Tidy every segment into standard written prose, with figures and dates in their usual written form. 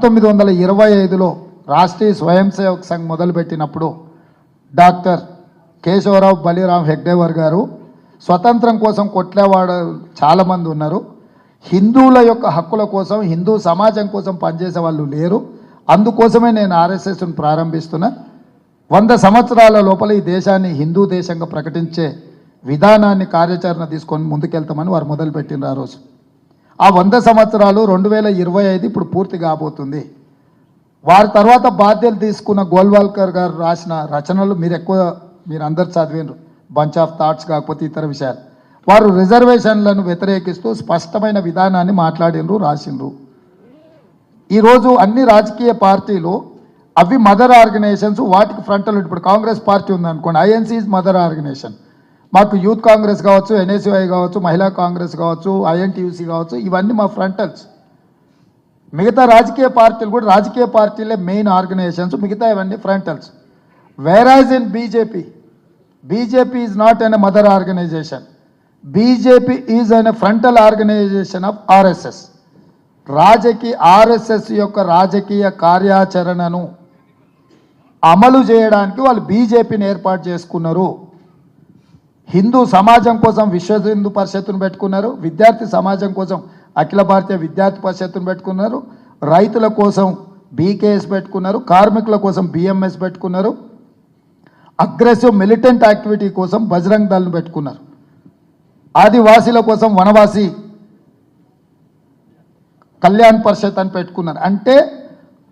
1925లో రాష్ట్రీయ స్వయం సేవక్ సంఘ్ మొదలుపెట్టినప్పుడు డాక్టర్ కేశవరావు బలిరామ్ హెగ్డేవర్ గారు స్వతంత్రం కోసం కొట్లేవాడు చాలామంది ఉన్నారు. హిందువుల యొక్క హక్కుల కోసం, హిందూ సమాజం కోసం పనిచేసే వాళ్ళు లేరు. అందుకోసమే నేను ఆర్ఎస్ఎస్ను ప్రారంభిస్తున్నా. 100 సంవత్సరాల లోపల ఈ దేశాన్ని హిందూ దేశంగా ప్రకటించే విధానాన్ని కార్యాచరణ తీసుకొని ముందుకెళ్తామని వారు మొదలుపెట్టినారు. ఆ రోజు ఆ 100 సంవత్సరాలు 2025 ఇప్పుడు పూర్తి కాబోతుంది. వారి తర్వాత బాధ్యతలు తీసుకున్న గోల్వాల్కర్ గారు రాసిన రచనలు మీరు అందరు చదివినారు. బంచ్ ఆఫ్ థాట్స్ కాకపోతే ఇతర విషయాలు. వారు రిజర్వేషన్లను వ్యతిరేకిస్తూ స్పష్టమైన విధానాన్ని మాట్లాడినరు, రాసిండ్రు. ఈరోజు అన్ని రాజకీయ పార్టీలు అవి మదర్ ఆర్గనైజేషన్స్, వాటికి ఫ్రంటల్. ఇప్పుడు కాంగ్రెస్ పార్టీ ఉందనుకోండి, ఐఎన్సీ ఈజ్ మదర్ ఆర్గనైజేషన్. మాకు యూత్ కాంగ్రెస్ కావచ్చు, ఎన్ఎస్యుఐ కావచ్చు, మహిళా కాంగ్రెస్ కావచ్చు, ఐఎన్టీయూసీ కావచ్చు, ఇవన్నీ మా ఫ్రంటల్స్. మిగతా రాజకీయ పార్టీలు కూడా రాజకీయ పార్టీలే మెయిన్ ఆర్గనైజేషన్స్, మిగతా ఇవన్నీ frontals. Whereas in BJP is not an mother organisation. BJP is an frontal organisation of RSS. RSS యొక్క రాజకీయ కార్యాచరణను అమలు చేయడానికి వాళ్ళు బీజేపీని ఏర్పాటు చేసుకున్నారు. హిందూ సమాజం కోసం విశ్వ హిందూ పరిషత్తును పెట్టుకున్నారు. విద్యార్థి సమాజం కోసం అఖిల భారతీయ విద్యార్థి పరిషత్తును పెట్టుకున్నారు. రైతుల కోసం బీకేఎస్ పెట్టుకున్నారు. కార్మికుల కోసం బిఎంఎస్ పెట్టుకున్నారు. అగ్రెసివ్ మిలిటెంట్ యాక్టివిటీ కోసం బజరంగ్ దళ్ను పెట్టుకున్నారు. ఆదివాసీల కోసం వనవాసి కళ్యాణ్ పరిషత్ అని పెట్టుకున్నారు. అంటే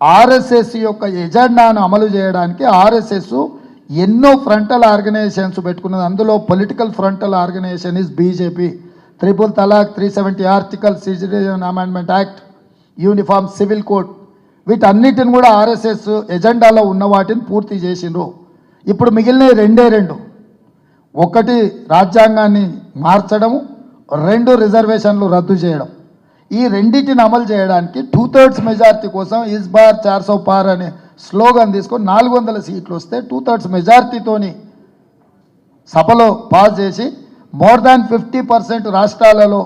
ఆర్ఎస్ఎస్ యొక్క ఎజెండాను అమలు చేయడానికి ఆర్ఎస్ఎస్ ఎన్నో ఫ్రంటల్ ఆర్గనైజేషన్స్ పెట్టుకున్నది. అందులో political frontal organisation is BJP. 3 తలాక్, 370 article, citizen amendment act, uniform civil code, వీటన్నిటిని కూడా ఆర్ఎస్ఎస్ ఎజెండాలో ఉన్న వాటిని పూర్తి చేసిండ్రు. ఇప్పుడు మిగిలిన రెండు. ఒకటి రాజ్యాంగాన్ని మార్చడము, 2 రిజర్వేషన్లు రద్దు చేయడం. ఈ రెండింటిని అమలు చేయడానికి 2/3 మెజార్టీ కోసం ఇస్ బార్ 400 పార్ అనే స్లోగన్ తీసుకొని 400 సీట్లు వస్తే 2/3 మెజార్టీతోని సభలో పాస్ చేసి మోర్ దాన్ 50% రాష్ట్రాలలో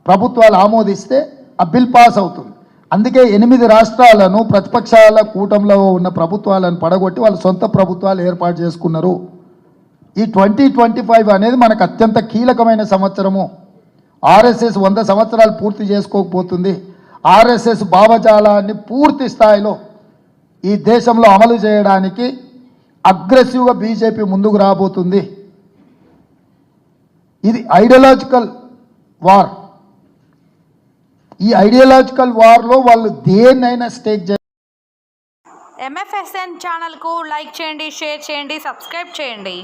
ప్రభుత్వాలు ఆమోదిస్తే ఆ బిల్ పాస్ అవుతుంది. అందుకే 8 రాష్ట్రాలను ప్రతిపక్షాల కూటమిలో ఉన్న ప్రభుత్వాలను పడగొట్టి వాళ్ళు సొంత ప్రభుత్వాలు ఏర్పాటు చేసుకున్నారు. ఈ 2025 అనేది మనకు అత్యంత కీలకమైన సంవత్సరము. ఆర్ఎస్ఎస్ 100 సంవత్సరాలు పూర్తి చేసుకోకపోతుంది. ఆర్ఎస్ఎస్ భావజాలాన్ని పూర్తి స్థాయిలో ఈ దేశంలో అమలు చేయడానికి అగ్రెసివ్గా బీజేపీ ముందుకు రాబోతుంది. ఇది ఐడియాలజికల్ వార్. ఈ ఐడియాలజికల్ వార్లో వాళ్ళు దేన్నైనా స్టేక్ చేయాలి. MFSN ఛానల్కు లైక్ చేయండి, షేర్ చేయండి, సబ్స్క్రైబ్ చేయండి.